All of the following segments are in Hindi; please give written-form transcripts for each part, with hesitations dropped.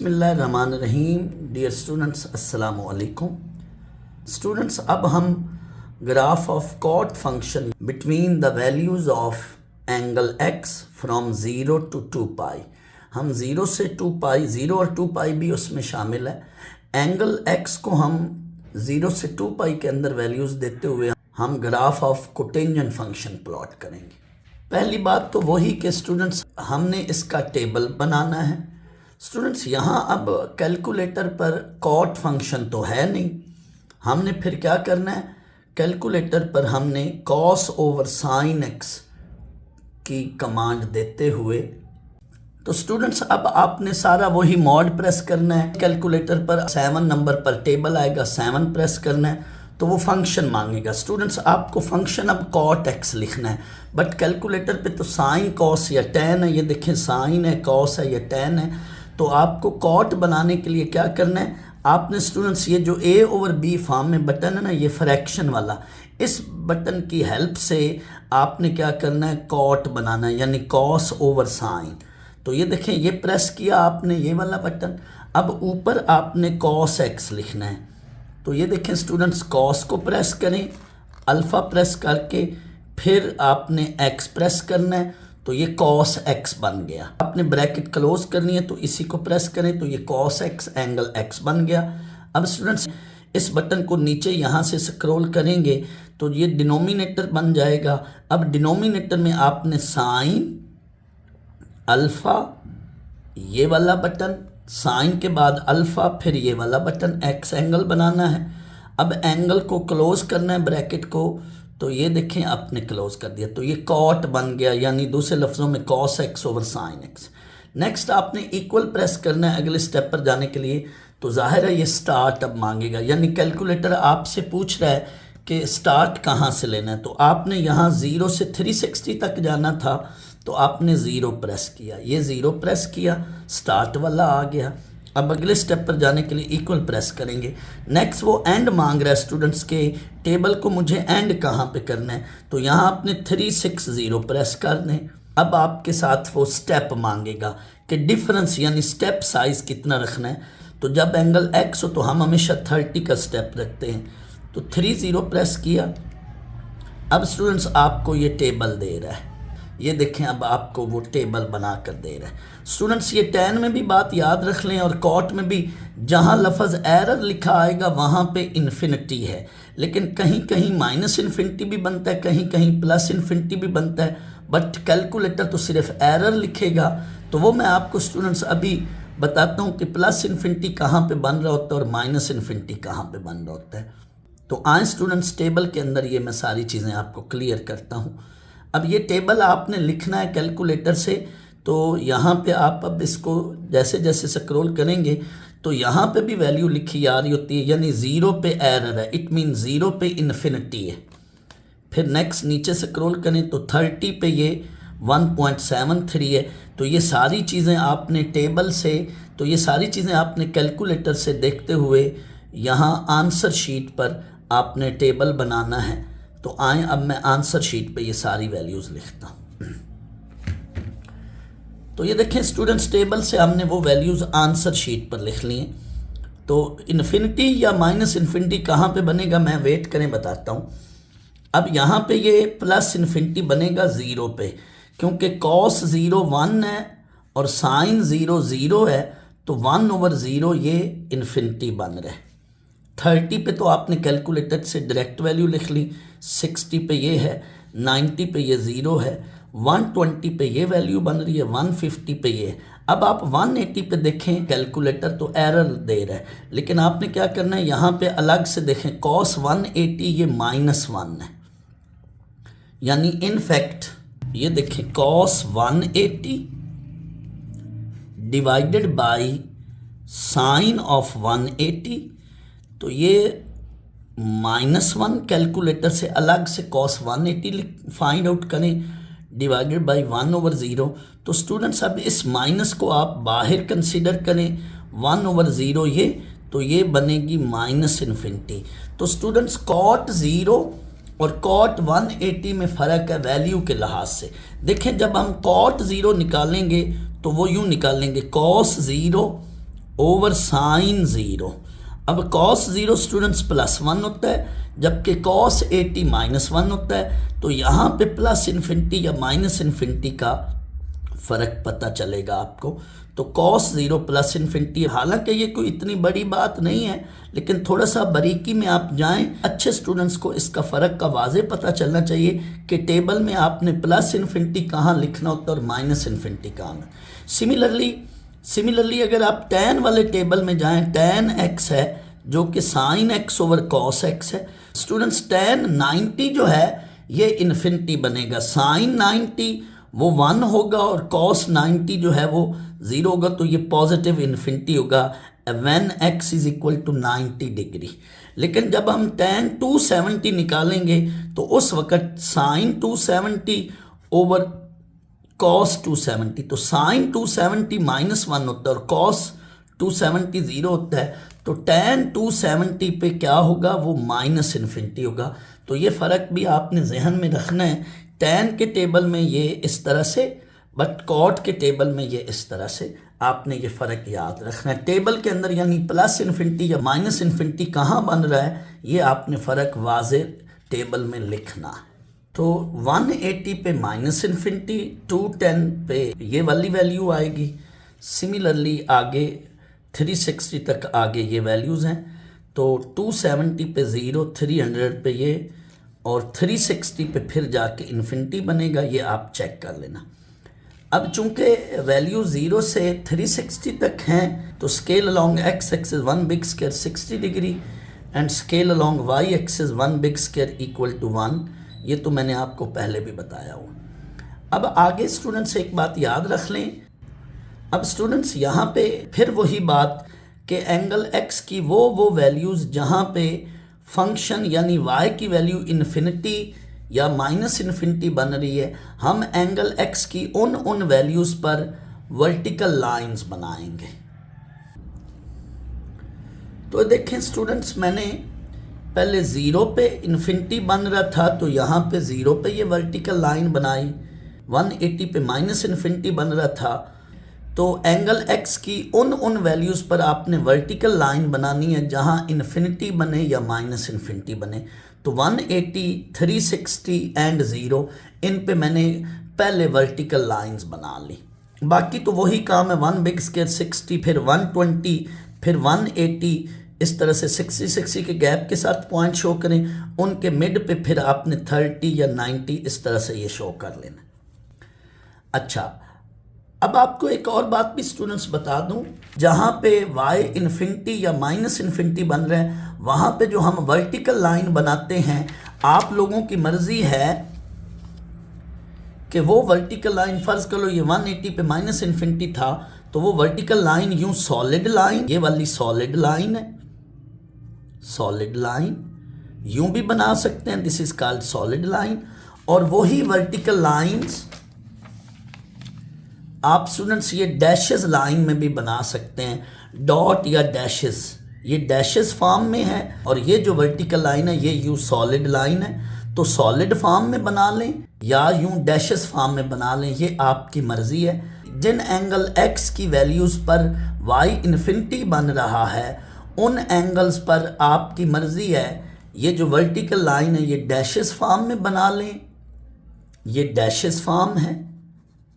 बिस्मिल्लाहिर्रहमानिर्रहीम। डियर स्टूडेंट्स, अस्सलामु अलैकुम। स्टूडेंट्स, अब हम graph of cot function between the values of angle x from 0 to 2 pi, हम 0 से 2 पाई, 0 और 2 पाई भी उसमें शामिल है। एंगल x को हम 0 से 2 पाई के अंदर वैल्यूज़ देते हुए हम graph of cotangent function plot करेंगे। पहली बात तो वही कि स्टूडेंट्स हमने इसका टेबल बनाना है। स्टूडेंट्स, यहाँ अब कैलकुलेटर पर कॉट फंक्शन तो है नहीं, हमने फिर क्या करना है, कैलकुलेटर पर हमने कॉस ओवर साइन एक्स की कमांड देते हुए, तो स्टूडेंट्स अब आपने सारा वही मॉड प्रेस करना है। कैलकुलेटर पर 7 नंबर पर टेबल आएगा, 7 प्रेस करना है तो वो फंक्शन मांगेगा। स्टूडेंट्स, आपको फंक्शन अब कॉट एक्स लिखना है, बट कैलकुलेटर पे तो साइन कॉस या टैन है। ये देखें, साइन है, कॉस है या टैन है। तो आपको कॉट बनाने के लिए क्या करना है, आपने स्टूडेंट्स ये जो ए ओवर बी फॉर्म में बटन है ना, ये फ्रैक्शन वाला, इस बटन की हेल्प से आपने क्या करना है, कॉट बनाना है, यानी कॉस ओवर साइन। तो ये देखें, ये प्रेस किया आपने, ये वाला बटन। अब ऊपर आपने कॉस एक्स लिखना है। तो ये देखें स्टूडेंट्स, कॉस को प्रेस करें, अल्फ़ा प्रेस करके फिर आपने एक्स प्रेस करना है, तो ये कॉस एक्स बन गया। आपने ब्रैकेट क्लोज करनी है तो इसी को प्रेस करें, तो ये कॉस एक्स एंगल एक्स बन गया। अब स्टूडेंट्स, इस बटन को नीचे यहाँ से स्क्रॉल करेंगे तो ये डिनोमिनेटर बन जाएगा। अब डिनोमिनेटर में आपने साइन, अल्फ़ा, ये वाला बटन, साइन के बाद अल्फ़ा, फिर ये वाला बटन, एक्स एंगल बनाना है। अब एंगल को क्लोज करना है, ब्रैकेट को, तो ये देखें आपने क्लोज कर दिया, तो ये कॉट बन गया, यानी दूसरे लफ्ज़ों में cos x over sine x. Next आपने इक्वल प्रेस करना है अगले स्टेप पर जाने के लिए। तो जाहिर है ये स्टार्ट अब मांगेगा, यानी कैलकुलेटर आपसे पूछ रहा है कि स्टार्ट कहाँ से लेना है। तो आपने यहाँ 0 से 360 तक जाना था, तो आपने 0 प्रेस किया, ये 0 प्रेस किया, स्टार्ट वाला आ गया। अब अगले स्टेप पर जाने के लिए इक्वल प्रेस करेंगे। नेक्स्ट वो एंड मांग रहा है स्टूडेंट्स के टेबल को मुझे एंड कहाँ पे करना है, तो यहाँ आपने 360 प्रेस कर दें। अब आपके साथ वो स्टेप मांगेगा कि डिफरेंस यानी स्टेप साइज़ कितना रखना है। तो जब एंगल एक्स हो तो हम हमेशा 30 का स्टेप रखते हैं, तो 30 प्रेस किया। अब स्टूडेंट्स आपको ये टेबल दे रहा है, ये देखें, अब आपको वो टेबल बना कर दे रहा है। स्टूडेंट्स, ये टैन में भी बात याद रख लें और कॉट में भी, जहाँ लफ्ज़ एरर लिखा आएगा वहाँ पे इन्फिनिटी है, लेकिन कहीं कहीं माइनस इन्फिनिटी भी बनता है, कहीं कहीं प्लस इन्फिनिटी भी बनता है, बट कैलकुलेटर तो सिर्फ एरर लिखेगा। तो वो मैं आपको स्टूडेंट्स अभी बताता हूँ कि प्लस इन्फिनिटी कहाँ पे बन रहा होता है और माइनस इन्फिनिटी कहाँ पे बन रहा होता है। तो आए स्टूडेंट्स, टेबल के अंदर ये मैं सारी चीज़ें आपको क्लियर करता हूँ। अब ये टेबल आपने लिखना है कैलकुलेटर से, तो यहाँ पे आप अब इसको जैसे जैसे स्क्रॉल करेंगे तो यहाँ पे भी वैल्यू लिखी आ रही होती है, यानी 0 पे एरर है, इट मीन 0 पे इन्फिनिटी है। फिर नेक्स्ट नीचे स्क्रॉल करें तो 30 पे ये 1.73 है। तो ये सारी चीज़ें आपने टेबल से, तो ये सारी चीज़ें आपने कैलकुलेटर से देखते हुए यहाँ आंसर शीट पर आपने टेबल बनाना है। तो आए, अब मैं आंसर शीट पे ये सारी वैल्यूज़ लिखता हूँ। तो ये देखें स्टूडेंट्स, टेबल से हमने वो वैल्यूज़ आंसर शीट पर लिख ली हैं। तो इन्फिनिटी या माइनस इन्फिनिटी कहाँ पे बनेगा, मैं वेट करें बताता हूँ। अब यहाँ पे ये प्लस इन्फिनिटी बनेगा 0 पे, क्योंकि कॉस 0 1 है और साइन 0 0 है, तो 1/0 ये इन्फिनिटी बन रहा है। 30 पे तो आपने कैलकुलेटर से डायरेक्ट वैल्यू लिख ली, 60 पे ये है, 90 पे ये 0 है, 120 पे ये वैल्यू बन रही है, 150 पे ये। अब आप 180 पे देखें, कैलकुलेटर तो एरर दे रहा है, लेकिन आपने क्या करना है, यहाँ पे अलग से देखें, कॉस 180 ये -1 है, यानी इनफैक्ट ये देखें cos 180 divided by sine of 180, तो ये -1 कैलकुलेटर से अलग से कॉस 180 फाइंड आउट करें, डिवाइडेड बाई 1/0। तो स्टूडेंट्स, अब इस माइनस को आप बाहर कंसीडर करें, 1/0 ये, तो ये बनेगी माइनस इन्फिनिटी। तो स्टूडेंट्स, कॉट 0 और कॉट 180 में फ़र्क है वैल्यू के लिहाज से। देखें, जब हम कॉट 0 निकालेंगे तो वो यूँ निकालेंगे, कॉस 0 ओवर साइन ज़ीरो। अब कॉस ज़ीरो स्टूडेंट्स +1 होता है, जबकि कॉस 80 -1 होता है। तो यहाँ पे प्लस इन्फिनिटी या माइनस इन्फिनिटी का फ़र्क पता चलेगा आपको। तो कॉस ज़ीरो प्लस इन्फिनिटी, हालांकि ये कोई इतनी बड़ी बात नहीं है, लेकिन थोड़ा सा बारीकी में आप जाएं, अच्छे स्टूडेंट्स को इसका फ़र्क का वाज़े पता चलना चाहिए कि टेबल में आपने प्लस इन्फिनिटी कहाँ लिखना होता है और माइनस इन्फिनिटी कहाँ। सिमिलरली अगर आप tan वाले टेबल में जाएं, tan x है जो कि sin x over cos x है। स्टूडेंट्स tan 90 जो है ये इन्फिनिटी बनेगा, sin 90 वो 1 होगा और cos 90 जो है वो 0 होगा, तो ये पॉजिटिव इन्फिनिटी होगा when x is equal to 90 degree. लेकिन जब हम tan 270 निकालेंगे तो उस वक़्त sin 270 ओवर cos 270, तो sin 270 -1 होता है और cos 270 0 होता है। तो tan 270 पे क्या होगा, वो माइनस इन्फिनिटी होगा। तो ये फ़र्क भी आपने जहन में रखना है। tan के टेबल में ये इस तरह से, बट cot के टेबल में ये इस तरह से, आपने ये फ़र्क याद रखना है। टेबल के अंदर यानी प्लस इन्फिनिटी या माइनस इन्फिनिटी कहाँ बन रहा है, ये आपने फ़र्क वाज़े टेबल में लिखना है। तो 180 पे माइनस इन्फिनिटी, 210 पे ये वाली वैल्यू आएगी। सिमिलरली आगे 360 तक आगे ये वैल्यूज़ हैं। तो 270 पे 0, 300 पे ये, और 360 पे फिर जाके इन्फिनिटी बनेगा, ये आप चेक कर लेना। अब चूंकि वैल्यू 0 से 360 तक हैं, तो scale along x axis 1 big square 60 degree and scale along y axis 1 big square equal to 1। ये तो मैंने आपको पहले भी बताया हुआ। अब आगे स्टूडेंट्स एक बात याद रख लें। अब स्टूडेंट्स यहाँ पे फिर वही बात कि एंगल x की वो वैल्यूज़ जहाँ पे फंक्शन यानी y की वैल्यू इन्फिनिटी या माइनस इन्फिनिटी बन रही है, हम एंगल x की उन वैल्यूज़ पर वर्टिकल लाइंस बनाएंगे। तो देखें स्टूडेंट्स, मैंने पहले 0 पे इन्फिनिटी बन रहा था, तो यहाँ पे 0 पे ये वर्टिकल लाइन बनाई। 180 पे माइनस इन्फिनिटी बन रहा था, तो एंगल x की उन वैल्यूज़ पर आपने वर्टिकल लाइन बनानी है जहाँ इन्फिनिटी बने या माइनस इन्फिनिटी बने। तो 180, 360 एंड 0, इन पे मैंने पहले वर्टिकल लाइंस बना ली। बाकी तो वही काम है, 1 बिग स्क्वायर 60, फिर 120, फिर 180, इस तरह से 60 के गैप के साथ पॉइंट शो करें, उनके मिड पे फिर आपने 30 या 90 इस तरह से ये शो कर लेना। अच्छा, अब आपको एक और बात भी स्टूडेंट्स बता दूं, जहाँ पे y इन्फिनिटी या माइनस इन्फिनिटी बन रहे हैं, वहाँ पे जो हम वर्टिकल लाइन बनाते हैं, आप लोगों की मर्ज़ी है कि वो वर्टिकल लाइन, फ़र्ज़ करो ये 180 पे माइनस इन्फिनिटी था, तो वो वर्टिकल लाइन यूँ सॉलिड लाइन, ये वाली सॉलिड लाइन है, सॉलिड लाइन यूं भी बना सकते हैं, this is called solid line. और वही वर्टिकल लाइंस आप स्टूडेंट्स ये डैशेस लाइन में भी बना सकते हैं, डॉट या डैशेस, ये डैशेस फॉर्म में है, और ये जो वर्टिकल लाइन है ये यूं सॉलिड लाइन है। तो सॉलिड फॉर्म में बना लें या यूं डैशेस फॉर्म में बना लें, ये आपकी मर्जी है। जिन एंगल x की वैल्यूज़ पर y इन्फिनिटी बन रहा है, उन एंगल्स पर आपकी मर्ज़ी है, ये जो वर्टिकल लाइन है ये डैशेस फॉर्म में बना लें, ये डैशेस फॉर्म है,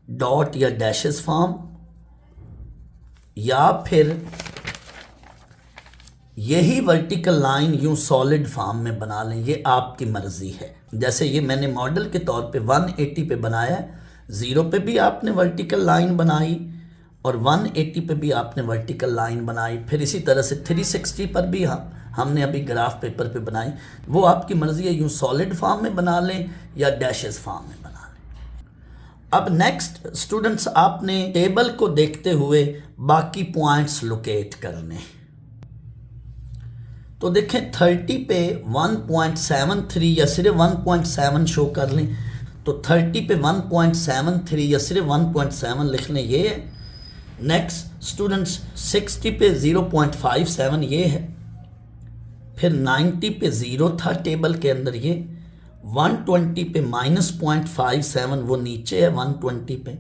डॉट या डैशेस फॉर्म, या फिर यही वर्टिकल लाइन यूं सॉलिड फॉर्म में बना लें, ये आपकी मर्ज़ी है। जैसे ये मैंने मॉडल के तौर पे 180 पे बनाया है, 0 पे भी आपने वर्टिकल लाइन बनाई और 180 पे भी आपने वर्टिकल लाइन बनाई, फिर इसी तरह से 360 पर भी हमने अभी ग्राफ पेपर पे बनाई। वो आपकी मर्ज़ी है, यूँ सॉलिड फॉर्म में बना लें या डैशेस फॉर्म में बना लें। अब नेक्स्ट स्टूडेंट्स, आपने टेबल को देखते हुए बाकी पॉइंट्स लोकेट करने। तो देखें 30 पे 1.73 या सिर्फ 1.7 शो कर लें, तो 30 पे 1.73 या सिर्फ 1.7 लिख लें, ये है। नेक्स्ट स्टूडेंट्स 60 पे 0.57 ये है, फिर 90 पे 0 था टेबल के अंदर, ये 120 पे -0.57 वो नीचे है 120 पे,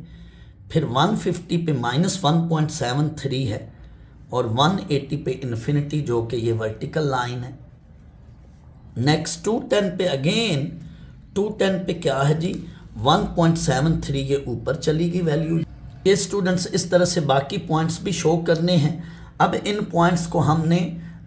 फिर 150 पे -1.73 है, और 180 पे इन्फिनिटी जो कि ये वर्टिकल लाइन है। नेक्स्ट 210 पे अगेन 210 पे क्या है जी 1.73 ये ऊपर चली गई वैल्यू। ये स्टूडेंट्स इस तरह से बाकी पॉइंट्स भी शो करने हैं। अब इन पॉइंट्स को हमने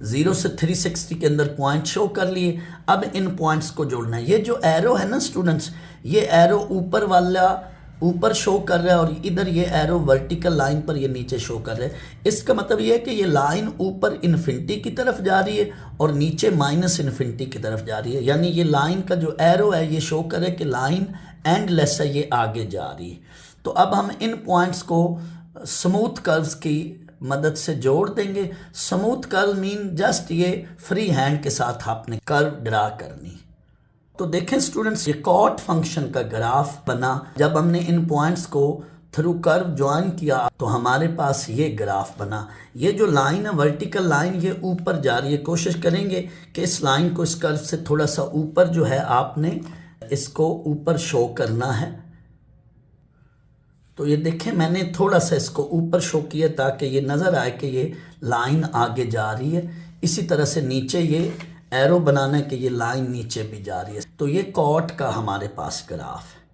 0 से 360 के अंदर पॉइंट शो कर लिए। अब इन पॉइंट्स को जोड़ना है। ये जो एरो है ना स्टूडेंट्स, ये एरो ऊपर वाला ऊपर शो कर रहा है और इधर ये एरो वर्टिकल लाइन पर ये नीचे शो कर रहा है। इसका मतलब ये है कि ये लाइन ऊपर इन्फिनिटी की तरफ जा रही है और नीचे माइनस इन्फिनिटी की तरफ जा रही है। यानी ये लाइन का जो एरो है ये शो करे कि लाइन एंडलेस है, ये आगे जा रही है। तो अब हम इन पॉइंट्स को स्मूथ कर्व्स की मदद से जोड़ देंगे। स्मूथ कर्व मीन जस्ट ये फ्री हैंड के साथ आपने कर्व ड्रा करनी। तो देखें स्टूडेंट्स, ये कॉट फंक्शन का ग्राफ बना। जब हमने इन पॉइंट्स को थ्रू कर्व ज्वाइन किया तो हमारे पास ये ग्राफ बना। ये जो लाइन है वर्टिकल लाइन ये ऊपर जा रही है। कोशिश करेंगे कि इस लाइन को इस कर्व से थोड़ा सा ऊपर जो है आपने इसको ऊपर शो करना है। तो ये देखें मैंने थोड़ा सा इसको ऊपर शो किया ताकि ये नज़र आए कि ये लाइन आगे जा रही है। इसी तरह से नीचे ये एरो बनाना है कि ये लाइन नीचे भी जा रही है। तो ये कॉट का हमारे पास ग्राफ है।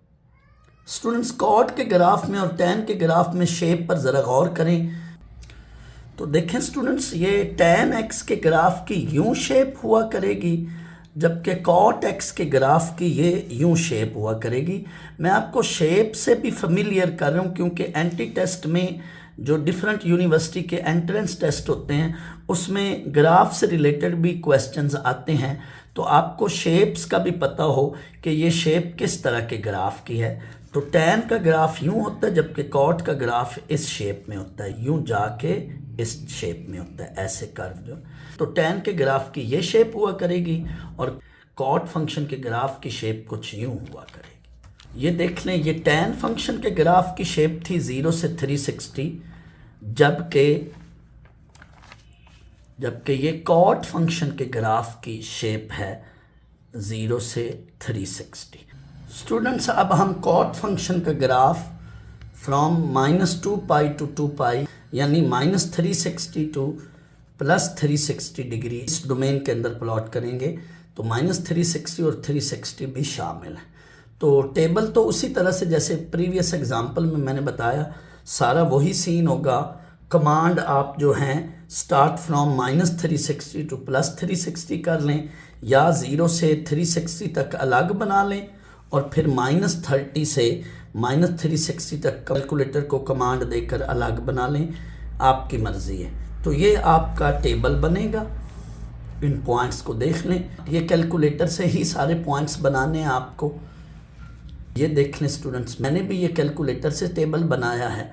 स्टूडेंट्स, कॉट के ग्राफ में और टैन के ग्राफ में शेप पर ज़रा गौर करें। तो देखें स्टूडेंट्स, ये टैन एक्स के ग्राफ की यूं शेप हुआ करेगी, जबकि कॉट एक्स के ग्राफ की ये यूं शेप हुआ करेगी। मैं आपको शेप से भी फेमिलियर कर रहा हूँ क्योंकि एंटी टेस्ट में जो डिफरेंट यूनिवर्सिटी के एंट्रेंस टेस्ट होते हैं उसमें ग्राफ से रिलेटेड भी क्वेश्चंस आते हैं। तो आपको शेप्स का भी पता हो कि ये शेप किस तरह के ग्राफ की है। तो टैन का ग्राफ यूं होता है जबकि कॉट का ग्राफ इस शेप में होता है, यूं जाके इस शेप में होता है, ऐसे कर्व जो। तो टैन के ग्राफ की ये शेप हुआ करेगी और कॉट फंक्शन के ग्राफ की शेप कुछ यूं हुआ करेगी। ये देख लें, ये टैन फंक्शन के ग्राफ की शेप थी 0 से 360, जबकि ये कॉट फंक्शन के ग्राफ की शेप है 0 से 360। स्टूडेंट्स, अब हम कॉट फंक्शन का ग्राफ फ्रॉम -2π टू 2π यानी -360 टू +360 डिग्री इस डोमेन के अंदर प्लॉट करेंगे। तो -360 और 360 भी शामिल है। तो टेबल तो उसी तरह से जैसे प्रीवियस एग्जांपल में मैंने बताया, सारा वही सीन होगा। कमांड आप जो हैं स्टार्ट फ्रॉम -360 टू +360 कर लें या 0 से 360 तक अलग बना लें और फिर -30 से -360 तक कैलकुलेटर को कमांड देकर अलग बना लें, आपकी मर्ज़ी है। तो ये आपका टेबल बनेगा। इन पॉइंट्स को देख लें, ये कैलकुलेटर से ही सारे पॉइंट्स बनाने हैं आपको। ये देख लें स्टूडेंट्स, मैंने भी ये कैलकुलेटर से टेबल बनाया है।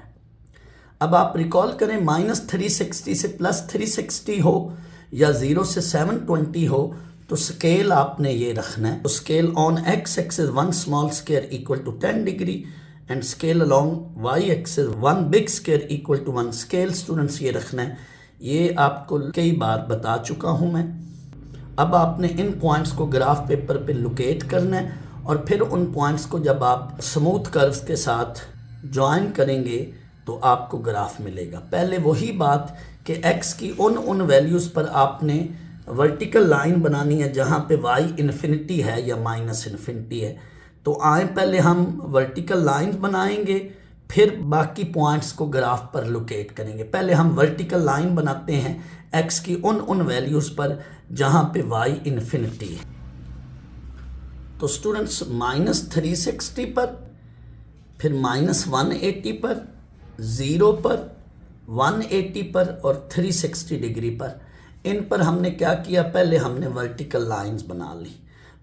अब आप रिकॉल करें, -360 से +360 हो या 0 से 720 हो तो स्केल आपने ये रखना है। तो scale on x axis 1 small square equal to 10 degree and scale along y axis 1 big square equal to 1 scale. Students, ये रखना है। ये आपको कई बार बता चुका हूँ मैं। अब आपने इन पॉइंट्स को ग्राफ पेपर पे लोकेट करना है और फिर उन पॉइंट्स को जब आप स्मूथ कर्व्स के साथ ज्वाइन करेंगे तो आपको ग्राफ मिलेगा। पहले वही बात कि x की उन वैल्यूज़ पर आपने वर्टिकल लाइन बनानी है जहाँ पे y इन्फिनिटी है या माइनस इन्फिनिटी है। तो आए पहले हम वर्टिकल लाइन बनाएंगे, फिर बाकी पॉइंट्स को ग्राफ पर लोकेट करेंगे। पहले हम वर्टिकल लाइन बनाते हैं x की उन वैल्यूज़ पर जहाँ पे y इन्फिनिटी है। तो स्टूडेंट्स, -360 पर, फिर -180 पर, 0 पर, 180 पर और 360 डिग्री पर, इन पर हमने क्या किया, पहले हमने वर्टिकल लाइंस बना ली।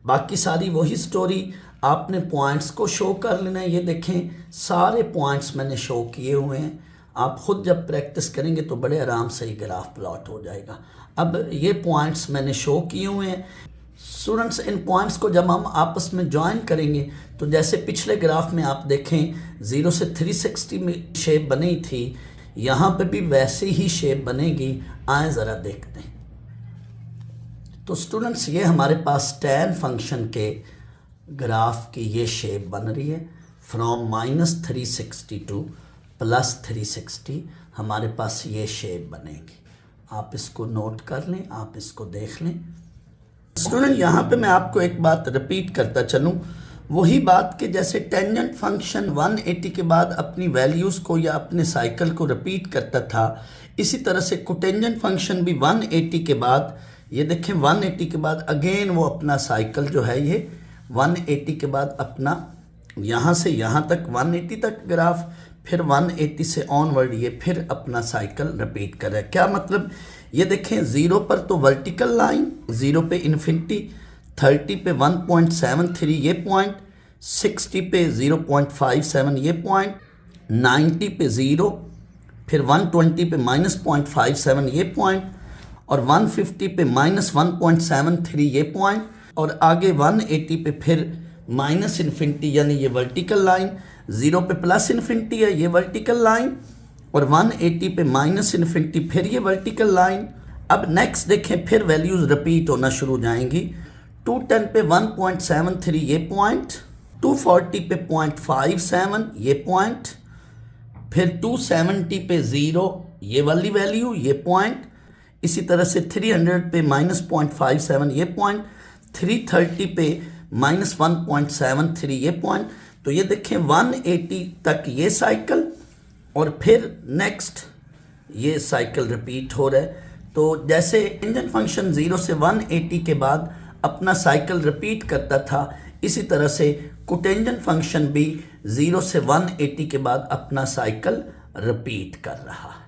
बाकी सारी वही स्टोरी, आपने पॉइंट्स को शो कर लेना है। ये देखें, सारे पॉइंट्स मैंने शो किए हुए हैं। आप खुद जब प्रैक्टिस करेंगे तो बड़े आराम से ही ग्राफ प्लॉट हो जाएगा। अब ये पॉइंट्स मैंने शो किए हुए हैं। स्टूडेंट्स, इन पॉइंट्स को जब हम आपस में ज्वाइन करेंगे तो जैसे पिछले ग्राफ में आप देखें 0 से 360 में शेप बनी थी, यहाँ पे भी वैसे ही शेप बनेगी। आए ज़रा देखते हैं। तो स्टूडेंट्स, ये हमारे पास टैन फंक्शन के ग्राफ की ये शेप बन रही है। फ्रॉम -360 टू +360 हमारे पास ये शेप बनेगी। आप इसको नोट कर लें, आप इसको देख लें। स्टूडेंट यहाँ पे मैं आपको एक बात रिपीट करता चलूँ, वही बात कि जैसे टेंजेंट फंक्शन 180 के बाद अपनी वैल्यूज़ को या अपने साइकिल को रिपीट करता था, इसी तरह से कोटेंजेंट फंक्शन भी 180 के बाद, ये देखें 180 के बाद अगेन वो अपना साइकिल जो है ये 180 के बाद अपना यहाँ से यहाँ तक 180 तक ग्राफ, फिर 180 से ऑनवर्ड ये फिर अपना साइकिल रिपीट कर रहा है। क्या मतलब, ये देखें 0 पर तो वर्टिकल लाइन, 0 पे इन्फिनिटी, 30 पे 1.73 ये पॉइंट, 60 पे 0.57 ये पॉइंट, 90 पे 0, फिर 120 पे -0.57 ये पॉइंट, और 150 पे -1.73 ये पॉइंट, और आगे 180 पे फिर माइनस इन्फिनिटी यानी ये वर्टिकल लाइन, 0 पे प्लस इन्फिनिटी है ये वर्टिकल लाइन, और 180 पे माइनस इन्फिनिटी फिर ये वर्टिकल लाइन। अब नेक्स्ट देखें, फिर वैल्यूज़ रिपीट होना शुरू हो जाएंगी। 210 पे 1.73 ये पॉइंट, 240 पे 0.57 ये पॉइंट, फिर 270 पे 0 ये वाली वैल्यू ये पॉइंट, इसी तरह से 300 पे -0.57 ये पॉइंट, 330 पे -1.73 ये पॉइंट। तो ये देखें 180 तक ये साइकिल, और फिर नेक्स्ट ये साइकिल रिपीट हो रहा है। तो जैसे टेंजेंट फंक्शन 0 से 180 के बाद अपना साइकिल रिपीट करता था, इसी तरह से कोटेंजेंट फंक्शन भी 0 से 180 के बाद अपना साइकिल रिपीट कर रहा है।